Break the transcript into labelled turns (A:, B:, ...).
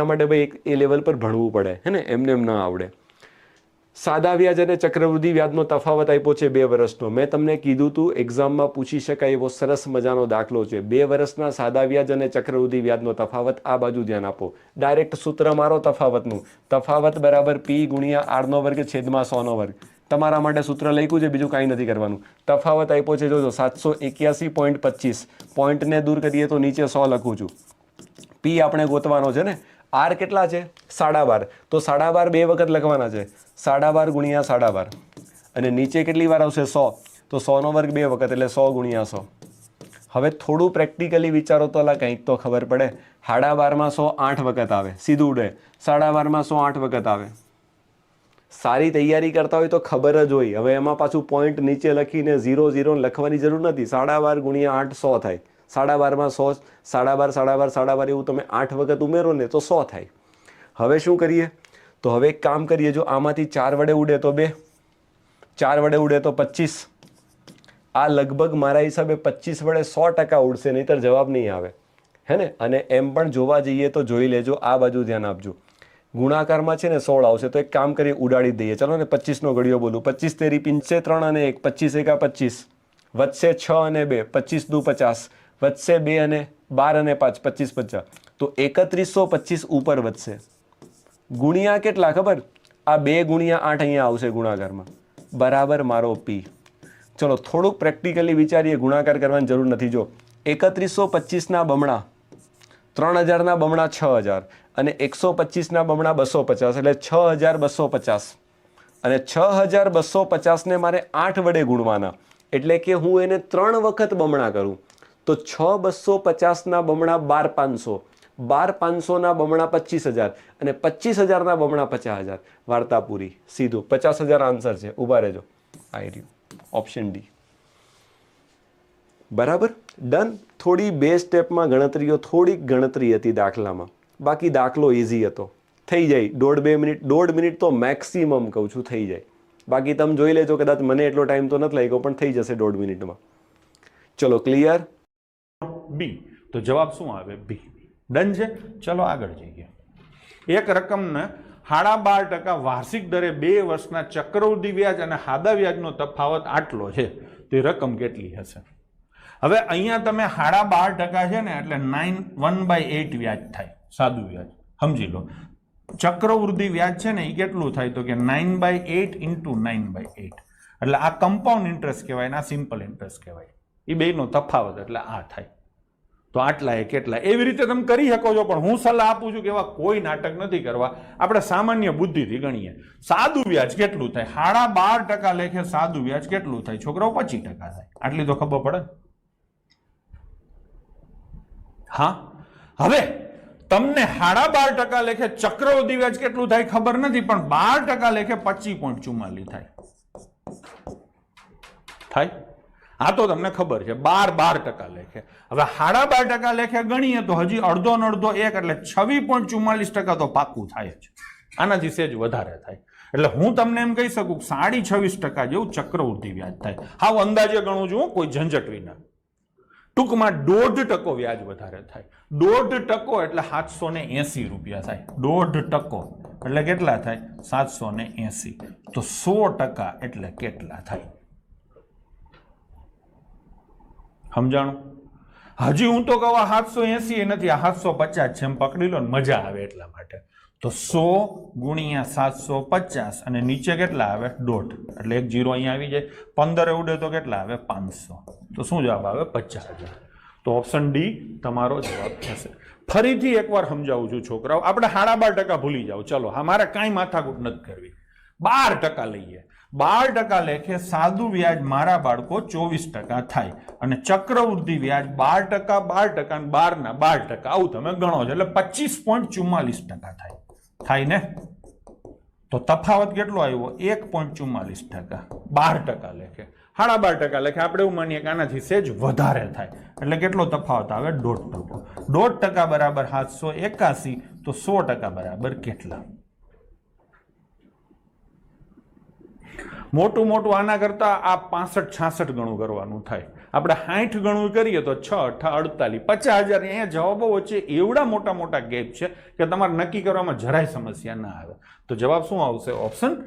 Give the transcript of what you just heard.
A: એના માટે ભાઈ એક એ લેવલ પર ભણવું પડે, હે ને, એમને એમ ના આવડે. સાદા વ્યાજ અને ચક્રવૃદ્ધિ વ્યાજનો તફાવત આપ્યો છે 2 વર્ષનો. મેં તમને કીધું હતું એક્ઝામમાં પૂછી શકાય એવો સરસ મજાનો દાખલો છે. 2 વર્ષના સાદા વ્યાજ અને ચક્રવૃદ્ધિ વ્યાજનો તફાવત. આ બાજુ ધ્યાન આપો. ડાયરેક્ટ સૂત્ર મારો તફાવતનું. તફાવત બરાબર P ગુણ્યા R નો વર્ગ છેદમાં 100 નો વર્ગ. તમારા માટે સૂત્ર લખ્યું છે, બીજું કાંઈ નથી કરવાનું. તફાવત આપ્યો છે, જોજો 781.25. પોઈન્ટને દૂર કરીએ તો નીચે 100 લખું છું. P આપણે ગોતવાનો છે ને. R કેટલા છે? 12.5. તો 12.5 2 વખત લખવાના છે. 12.5 ગુણ્યા 12.5 અને નીચે કેટલી વાર આવશે? 100. તો 100 નો વર્ગ 2 વખત એટલે 100 ગુણ્યા 100. હવે થોડું પ્રેક્ટિકલી વિચારો તો કંઈક તો ખબર પડે. 12.5 100 8 વખત આવે, સીધું ઉડે. 12.5 100 8 વખત આવે. સારી તૈયારી કરતા હોય તો ખબર જ હોય. હવે એમાં પાછું પોઈન્ટ નીચે લખીને 0 0 લખવાની જરૂર નથી. 12.5 ગુણ્યા 8 100 થાય. 12.5 100, 12.5 12.5 12.5 એવું તમે 8 વખત ઉમેરો ને તો 100 થાય. હવે શું કરીએ? તો હવે એક કામ કરીએ. જો આમાંથી 4 વડે ઉડે તો 2, 4 વડે ઉડે તો 25. આ લગભગ મારા હિસાબે 25 વડે 100% ઉડશે, નહીતર જવાબ નહીં આવે, હે ને. અને એમ પણ જોવા જઈએ તો જોઈ લેજો, આ બાજુ ધ્યાન આપજો. ગુણાકારમાં છે ને 16 આવશે, તો એક કામ કરીએ, ઉડાડી દઈએ. ચલો ને 25 નો ઘડિયો બોલું. 25 તેરી 25, 3 અને 1, 25 એકા 25, વધશે 6 અને 2, 25 દુ 50, વધશે 2 અને 12 અને 5, 25 50. તો 3125 ઉપર વધશે. ગુણ્યા કેટલા ખબર? આ 2 ગુણ્યા 8 અહીંયા આવશે ગુણાકારમાં, બરાબર મારો P. ચલો થોડુંક પ્રેક્ટિકલી વિચારીએ. ગુણાકાર કરવાની જરૂર નથી. જો 3125 બમણા 3000 ના બમણા 6000 અને 125 ના બમણા 250 એટલે 6250. અને 6250 ને મારે 8 વડે ગુણવાના, એટલે કે હું એને 3 વખત બમણા કરું તો 6250 ના બમણા 12500, 12500 ના બમણા 25000 અને 25000 ના બમણા 50000. વાર્તા પૂરી. સીધું 50000 આન્સર છે. ઊભા રહેજો. આઈ રહ્યું ઓપ્શન ડી. બરાબર, ડન. થોડી 2 સ્ટેપમાં ગણતરીઓ, થોડીક ગણતરી હતી દાખલામાં, બાકી દાખલો ઇઝી હતો. થઈ જાય 1.5-2 મિનિટ, 1.5 મિનિટ તો મેક્સિમમ કહું છું, થઈ જાય. બાકી તમે જોઈ લેજો, કદાચ મને એટલો ટાઈમ તો નથી લાગ્યો, પણ થઈ જશે 1.5 મિનિટમાં. ચલો ક્લિયર?
B: બી. તો જવાબ શું આવે? બી. ડન છે. ચલો આગળ જઈએ. એક રકમને 12.5% વાર્ષિક દરે 2 વર્ષના ચક્રવૃદ્ધિ વ્યાજ અને સાદા વ્યાજનો તફાવત આટલો છે, તો એ રકમ કેટલી હશે? હવે અહીંયા તમે 12.5% છે ને, એટલે 1/8 વ્યાજ થાય, સાદું વ્યાજ. સમજી લો. ચક્રવૃદ્ધિ વ્યાજ છે ને એ કેટલું થાય? તો કે 9/8 × 9/8. એટલે આ કમ્પાઉન્ડ ઇન્ટરેસ્ટ કહેવાય ને આ સિમ્પલ ઇન્ટરેસ્ટ કહેવાય. એ બેનો તફાવત એટલે આ થાય. તો આટલા એ કેટલા, એવી રીતે તમે કરી શકો છો. પણ હું સલાહ આપું છું કે એવા કોઈ નાટક નથી કરવા. આપણે સામાન્ય બુદ્ધિથી ગણીએ. સાદું વ્યાજ કેટલું થાય? 12.5% લેખે સાદું વ્યાજ કેટલું થાય? છોકરાઓ 25% થાય. આટલી તો ખબર પડે. હા, હવે તમને 12.5% લેખે ચક્રવૃદ્ધિ વ્યાજ કેટલું થાય ખબર નથી, પણ 12% લેખે 25.44 થાય. આ તો તમને ખબર છે. 12% લેખે. હવે 12.5% લેખે ગણીએ તો હજી અડધો ને અડધો 1 એટલે 26.44% તો પાકું થાય જ. આનાથી સેજ વધારે થાય. એટલે હું તમને એમ કહી શકું 26.5% જેવું ચક્રવૃદ્ધિ વ્યાજ થાય. હાવ અંદાજે ગણું છું, કોઈ ઝંઝટ વિના. ટૂંકમાં 1.5% વ્યાજ વધારે થાય. 1.5% એટલે 780 રૂપિયા થાય. 1.5% એટલે કેટલા થાય? 780. તો 100% એટલે કેટલા થાય? સમજાણું? હજી હું તો કહું 780 એ નથી, આ 750 છે, એમ પકડી લો ને, મજા આવે એટલા માટે. તો 100 ગુણ્યા 750 અને નીચે કેટલા આવે? 1.5 એટલે 1 0 અહીંયા આવી જાય. 15 ઉડે તો કેટલા આવે? 500. તો શું જવાબ આવે? 50,000. તો ઓપ્શન ડી તમારો જવાબ થશે. ફરીથી એકવાર સમજાવું છું છોકરાઓ, આપણે 12.5% ભૂલી જાઓ. ચલો હા, મારે કાંઈ માથાકૂટ નથી કરવી. 12% લઈએ. 12% લેખે સાદું વ્યાજ મારા બાળકો 24% થાય અને ચક્રવૃદ્ધિ વ્યાજ 12%, 12% અને 12 ના 12%, આવું તમે ગણો છો એટલે 25.44% થાય. થાય ને? તો તફાવત કેટલો આવ્યો? 1.44%. 12% લેખે 12.5% લેખે આપણે એવું માનીએ કે આનાથી સેજ વધારે થાય, એટલે કેટલો તફાવત આવે? 1.5%. 1.5% બરાબર 781. તો 100% બરાબર કેટલા? મોટું મોટું આના કરતા આ 65-66 ગણું કરવાનું થાય. આપણે 60 ગણું કરીએ તો 6 × 48 50,000. અહીંયા જવાબો વચ્ચે એવડા મોટા મોટા ગેપ છે કે તમારે નક્કી કરવામાં જરાય સમસ્યા ના આવે. તો જવાબ શું આવશે? ઓપ્શન